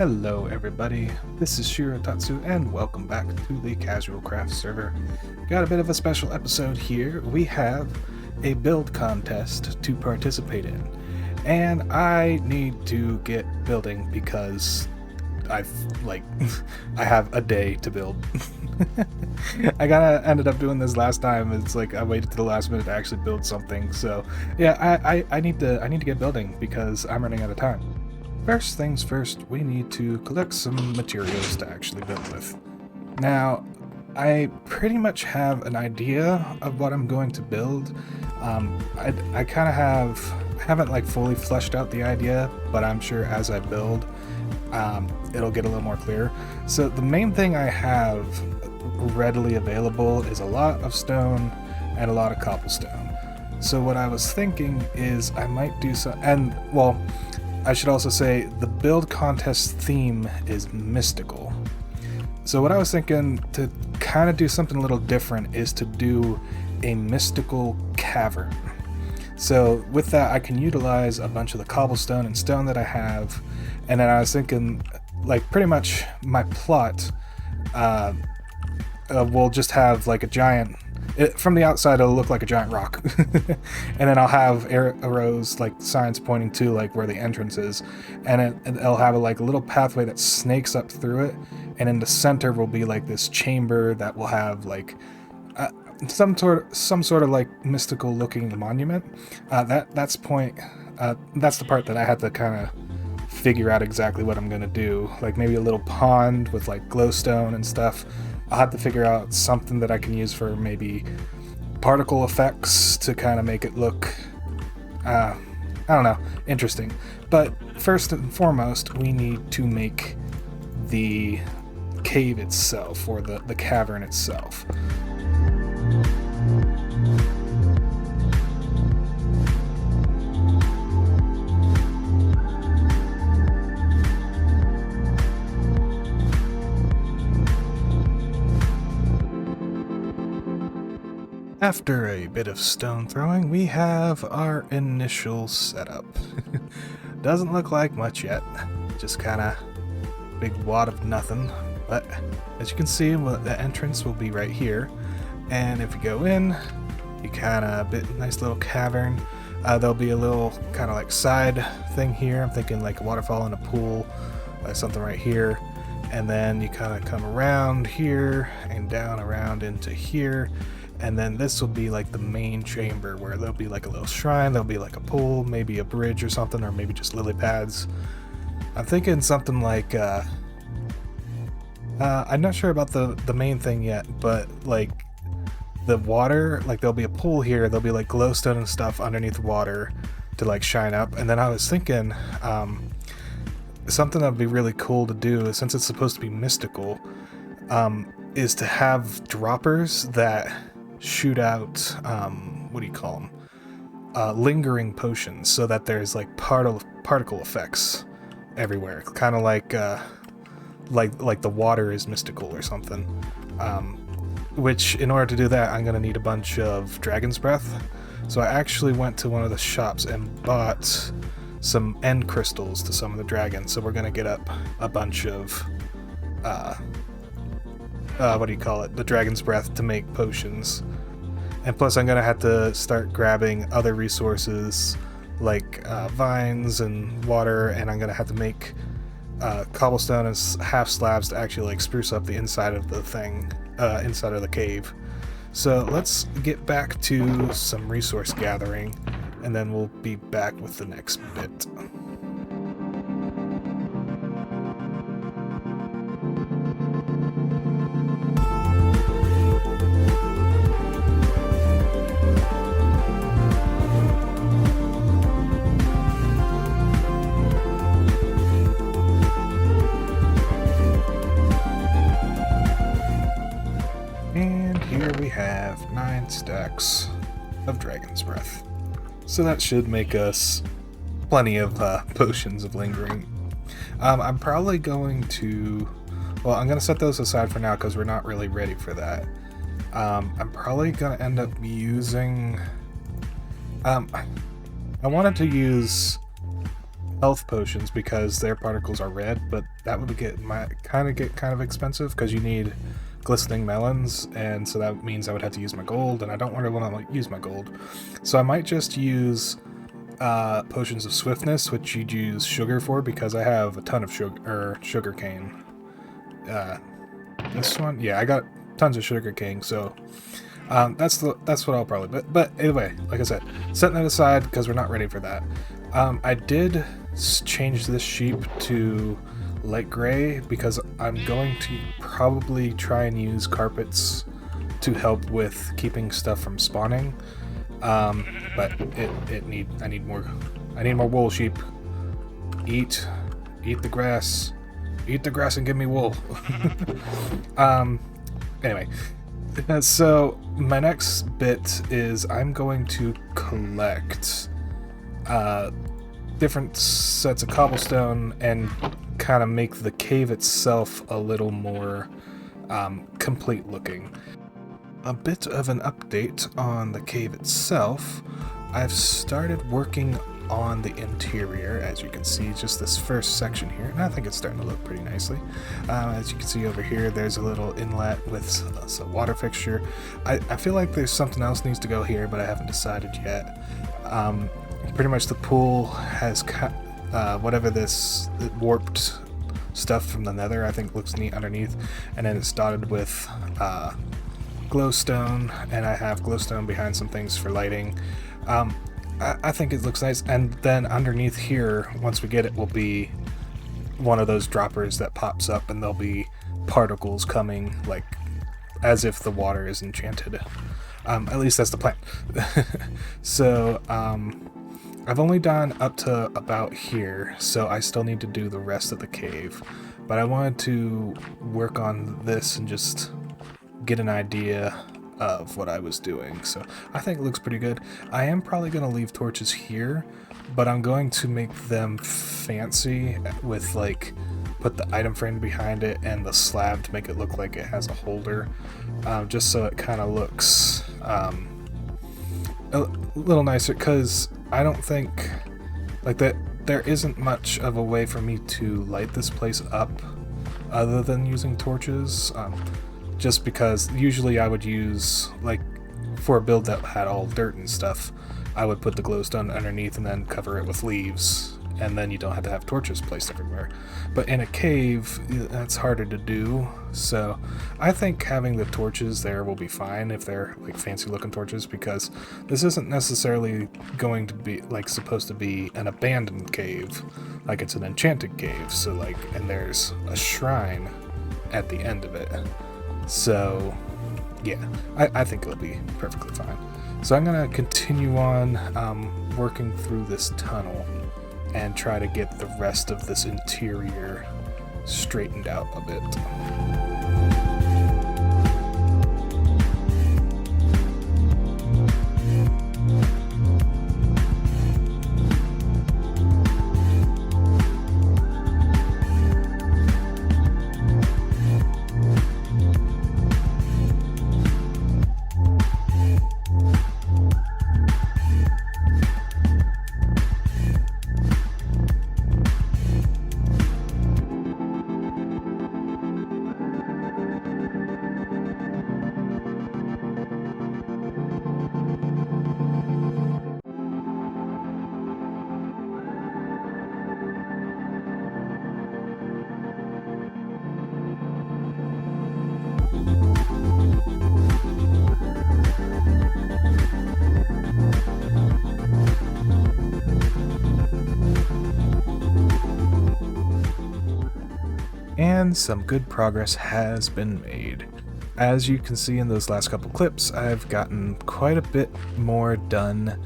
Hello everybody, this is Shirotatsu and welcome back to the Casual Craft server. Got a bit of a special episode here. We have a build contest to participate in, and I need to get building because I have a day to build. I kinda ended up doing this last time. It's like I waited to the last minute to actually build something, so yeah, I need to get building because I'm running out of time. First things first, we need to collect some materials to actually build with. Now, I pretty much have an idea of what I'm going to build. I kind of haven't like fully fleshed out the idea, but I'm sure as I build, it'll get a little more clear. So the main thing I have readily available is a lot of stone and a lot of cobblestone. So what I was thinking is I might do some, and well, I should also say the build contest theme is mystical. So what I was thinking to kind of do something a little different is to do a mystical cavern. So with that, I can utilize a bunch of the cobblestone and stone that I have, and then I was thinking, like, pretty much my plot will just have like a giant. From the outside, it'll look like a giant rock, and then I'll have arrows, like signs pointing to like where the entrance is, and it'll have a little pathway that snakes up through it, and in the center will be like this chamber that will have like some sort of like mystical looking monument. That's the part that I had to kind of figure out exactly what I'm gonna do. Like maybe a little pond with like glowstone and stuff. I'll have to figure out something that I can use for maybe particle effects to kind of make it look, I don't know, interesting. But first and foremost, we need to make the cave itself, or the cavern itself. After a bit of stone throwing, we have our initial setup. Doesn't look like much yet, just kinda big wad of nothing, but as you can see, the entrance will be right here, and if you go in, you kinda nice little cavern. There'll be a little kind of like side thing here. I'm thinking like a waterfall and a pool, something right here, and then you kind of come around here and down around into here. And then this will be like the main chamber where there'll be like a little shrine, there'll be like a pool, maybe a bridge or something, or maybe just lily pads. I'm thinking something like, I'm not sure about the main thing yet, but like the water, like there'll be a pool here, there'll be like glowstone and stuff underneath the water to like shine up. And then I was thinking, something that would be really cool to do, since it's supposed to be mystical, is to have droppers that shoot out, what do you call them? Lingering potions, so that there's like particle effects everywhere, kind of like the water is mystical or something. Which, in order to do that, I'm gonna need a bunch of dragon's breath. So I actually went to one of the shops and bought some end crystals to summon the dragon. So we're gonna get up a bunch of what do you call it? The dragon's breath to make potions. And plus I'm gonna have to start grabbing other resources like vines and water, and I'm gonna have to make cobblestone and half slabs to actually like spruce up the inside of the thing, inside of the cave. So let's get back to some resource gathering, and then we'll be back with the next bit. We have 9 stacks of dragon's breath, so that should make us plenty of potions of lingering. I'm probably going to, well, I'm going to set those aside for now because we're not really ready for that. I'm probably going to end up using, I wanted to use health potions because their particles are red, but that would get kind of expensive because you need glistening melons, and so that means I would have to use my gold, and I don't really want to use my gold. So I might just use potions of swiftness, which you'd use sugar for because I have a ton of sugar cane. This one, yeah, I got tons of sugar cane, so that's what I'll probably. But anyway, like I said, setting that aside because we're not ready for that. I did change this sheep to light gray because I'm going to probably try and use carpets to help with keeping stuff from spawning. But I need more wool, sheep. Eat the grass. Eat the grass and give me wool. Anyway, so my next bit is I'm going to collect different sets of cobblestone and kind of make the cave itself a little more complete looking. A bit of an update on the cave itself. I've started working on the interior, as you can see, just this first section here, and I think it's starting to look pretty nicely. As you can see over here, there's a little inlet with a water fixture. I feel like there's something else needs to go here, but I haven't decided yet. Pretty much the pool has whatever this warped stuff from the nether, I think looks neat underneath, and then it's dotted with glowstone, and I have glowstone behind some things for lighting. I think it looks nice, and then underneath here, once we get it, will be one of those droppers that pops up, and there'll be particles coming, like as if the water is enchanted. At least that's the plan. So I've only done up to about here, so I still need to do the rest of the cave, but I wanted to work on this and just get an idea of what I was doing. So I think it looks pretty good. I am probably going to leave torches here, but I'm going to make them fancy with, like, put the item frame behind it and the slab to make it look like it has a holder, just so it kind of looks a little nicer, because I don't think like that there isn't much of a way for me to light this place up other than using torches. Just because usually I would use, like, for a build that had all dirt and stuff, I would put the glowstone underneath and then cover it with leaves, and then you don't have to have torches placed everywhere. But in a cave, that's harder to do, so I think having the torches there will be fine if they're, like, fancy looking torches, because this isn't necessarily going to be, like, supposed to be an abandoned cave, like it's an enchanted cave, so, like, and there's a shrine at the end of it. So, yeah, I think it'll be perfectly fine. So I'm going to continue on working through this tunnel and try to get the rest of this interior straightened out a bit. And some good progress has been made. As you can see in those last couple clips, I've gotten quite a bit more done.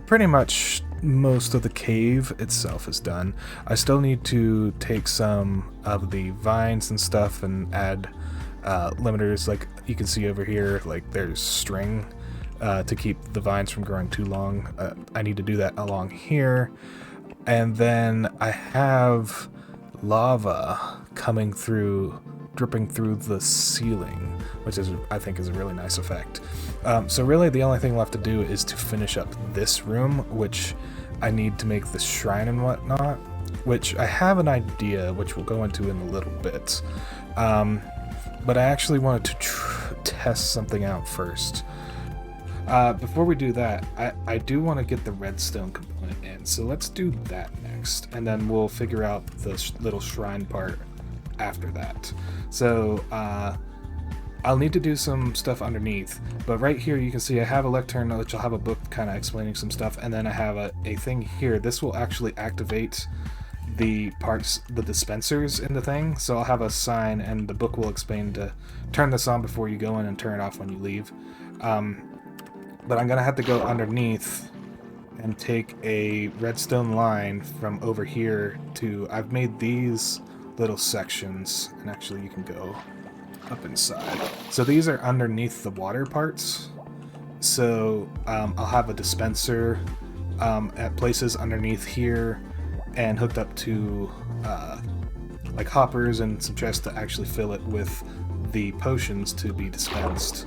Pretty much most of the cave itself is done. I still need to take some of the vines and stuff and add limiters, like you can see over here, like there's string to keep the vines from growing too long. I need to do that along here. And then I have lava coming through, dripping through the ceiling, which is, I think, is a really nice effect. So really the only thing left to do is to finish up this room, which I need to make the shrine and whatnot, which I have an idea, which we'll go into in a little bit. But I actually wanted to test something out first. Before we do that, I do want to get the redstone component in, so let's do that next, and then we'll figure out the little shrine part after that. So I'll need to do some stuff underneath, but right here you can see I have a lectern, which I'll have a book kind of explaining some stuff, and then I have a thing here. This will actually activate the parts, the dispensers in the thing, so I'll have a sign and the book will explain to turn this on before you go in and turn it off when you leave. But I'm gonna have to go underneath and take a redstone line from over here to, I've made these little sections, and actually you can go up inside. So these are underneath the water parts. So I'll have a dispenser at places underneath here and hooked up to like hoppers and some chests to actually fill it with the potions to be dispensed.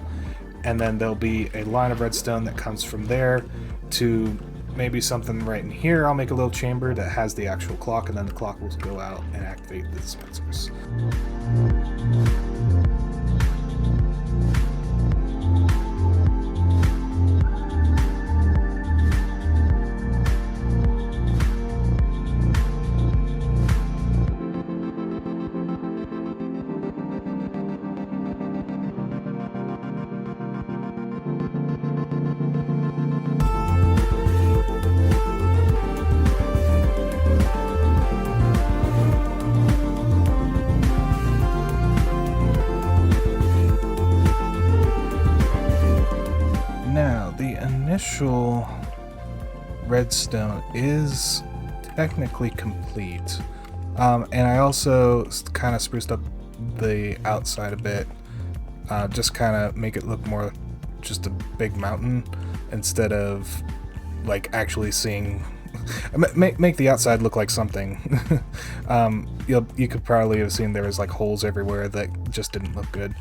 And then there'll be a line of redstone that comes from there to maybe something right in here. I'll make a little chamber that has the actual clock, and then the clock will go out and activate the dispensers. Initial redstone is technically complete, and I also kind of spruced up the outside a bit, just kind of make it look more just a big mountain instead of like actually seeing make the outside look like something. You could probably have seen there was like holes everywhere that just didn't look good.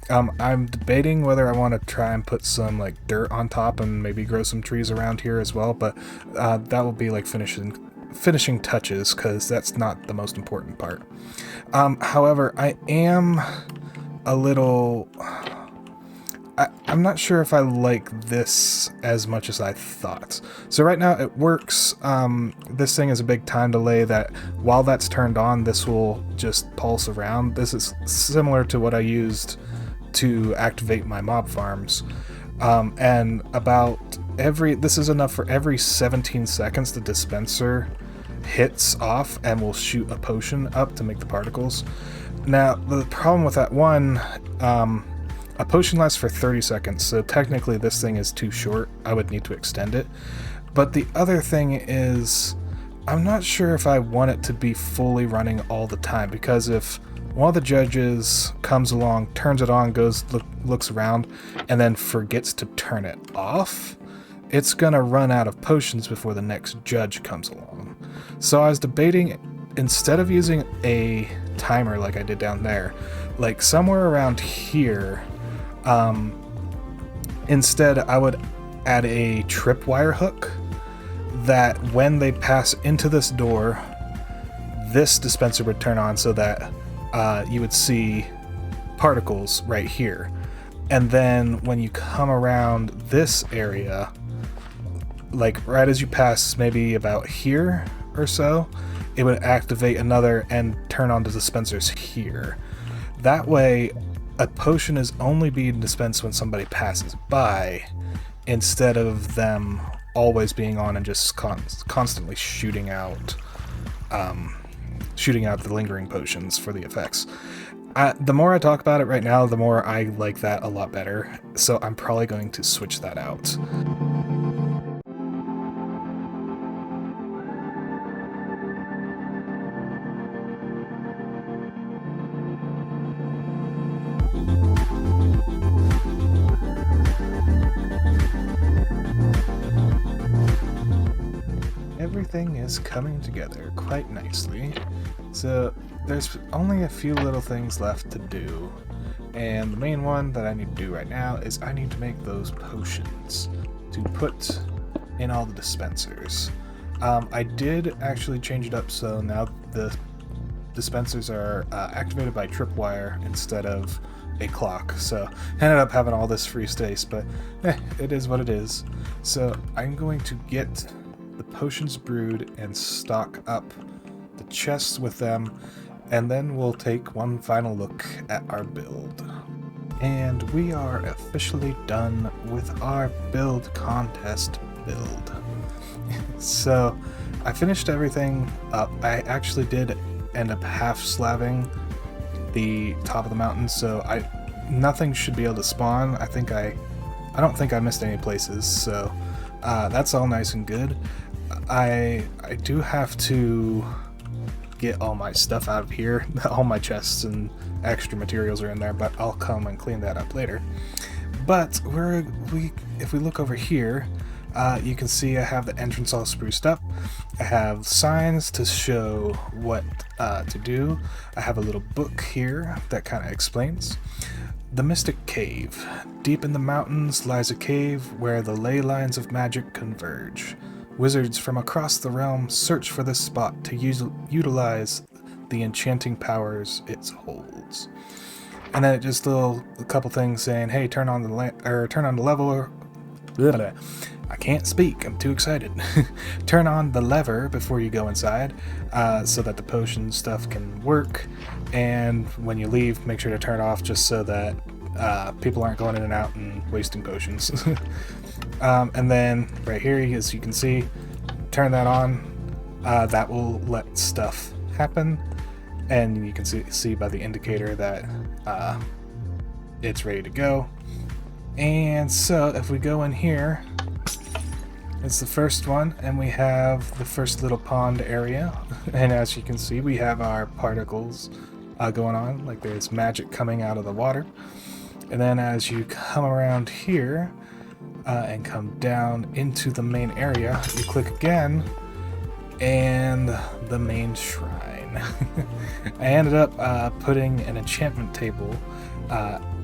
I'm debating whether I want to try and put some like dirt on top and maybe grow some trees around here as well, but that will be like finishing touches, because that's not the most important part. However, I am a little... I'm not sure if I like this as much as I thought. So right now it works. This thing is a big time delay that while that's turned on, this will just pulse around. This is similar to what I used to activate my mob farms. And this is enough for every 17 seconds the dispenser hits off and will shoot a potion up to make the particles. Now, the problem with that one, a potion lasts for 30 seconds, so technically this thing is too short. I would need to extend it. But the other thing is, I'm not sure if I want it to be fully running all the time, because if one of the judges comes along, turns it on, looks around, and then forgets to turn it off, it's gonna run out of potions before the next judge comes along. So I was debating, instead of using a timer like I did down there, like somewhere around here, instead I would add a tripwire hook that when they pass into this door, this dispenser would turn on so that you would see particles right here. And then when you come around this area, like right as you pass maybe about here or so, it would activate another and turn on the dispensers here. That way, a potion is only being dispensed when somebody passes by, instead of them always being on and just constantly shooting out the lingering potions for the effects. The more I talk about it right now, the more I like that a lot better, so I'm probably going to switch that out. Everything is coming together quite nicely, so there's only a few little things left to do, and the main one that I need to do right now is I need to make those potions to put in all the dispensers. I did actually change it up so now the dispensers are activated by tripwire instead of a clock, so I ended up having all this free space, but it is what it is. So I'm going to get the potions brewed and stock up the chests with them, and then we'll take one final look at our build. And we are officially done with our build contest build. So I finished everything up. I actually did end up half slabbing the top of the mountain, so nothing should be able to spawn. I don't think I missed any places, so that's all nice and good. I do have to get all my stuff out of here. All my chests and extra materials are in there, but I'll come and clean that up later. But if we look over here, you can see I have the entrance all spruced up. I have signs to show what to do. I have a little book here that kind of explains. The Mystic Cave. Deep in the mountains lies a cave where the ley lines of magic converge. Wizards from across the realm search for this spot to utilize the enchanting powers it holds. And then just a couple things saying, hey, turn on the level. I can't speak, I'm too excited. Turn on the lever before you go inside, so that the potion stuff can work, and when you leave, make sure to turn it off just so that people aren't going in and out and wasting potions. And then right here, as you can see, turn that on. That will let stuff happen, and you can see by the indicator that it's ready to go. And so if we go in here, it's the first one, and we have the first little pond area, and as you can see, we have our particles going on, like there's magic coming out of the water. And then as you come around here and come down into the main area, you click again, and the main shrine. I ended up putting an enchantment table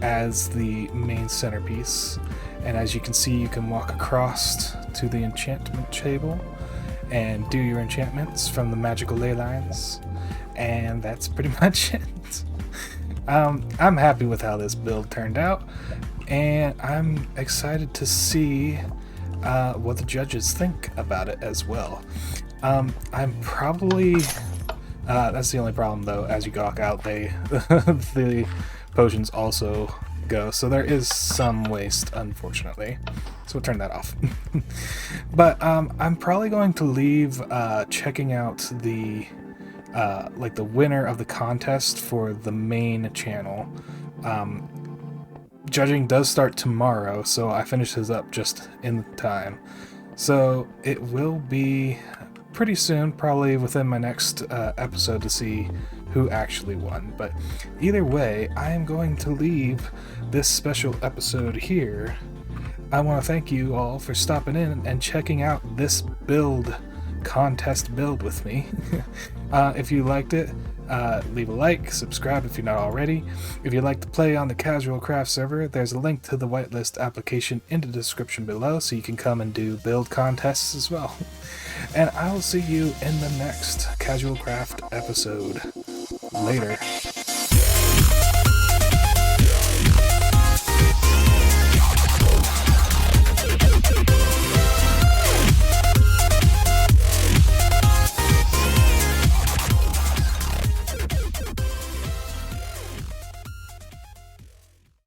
as the main centerpiece, and as you can see, you can walk across to the enchantment table and do your enchantments from the magical ley lines, and that's pretty much it. I'm happy with how this build turned out, and I'm excited to see what the judges think about it as well. I'm probably that's the only problem though. As you walk out, the potions also go, so there is some waste, unfortunately, so we'll turn that off. But I'm probably going to leave checking out the like the winner of the contest for the main channel. Judging does start tomorrow, so I finish this up just in time, so it will be pretty soon, probably within my next episode, to see who actually won. But either way, I am going to leave this special episode here. I want to thank you all for stopping in and checking out this contest build with me. If you liked it, leave a like, subscribe if you're not already. If you'd like to play on the Casual Craft server, there's a link to the Whitelist application in the description below, so you can come and do build contests as well. And I will see you in the next Casual Craft episode. Later.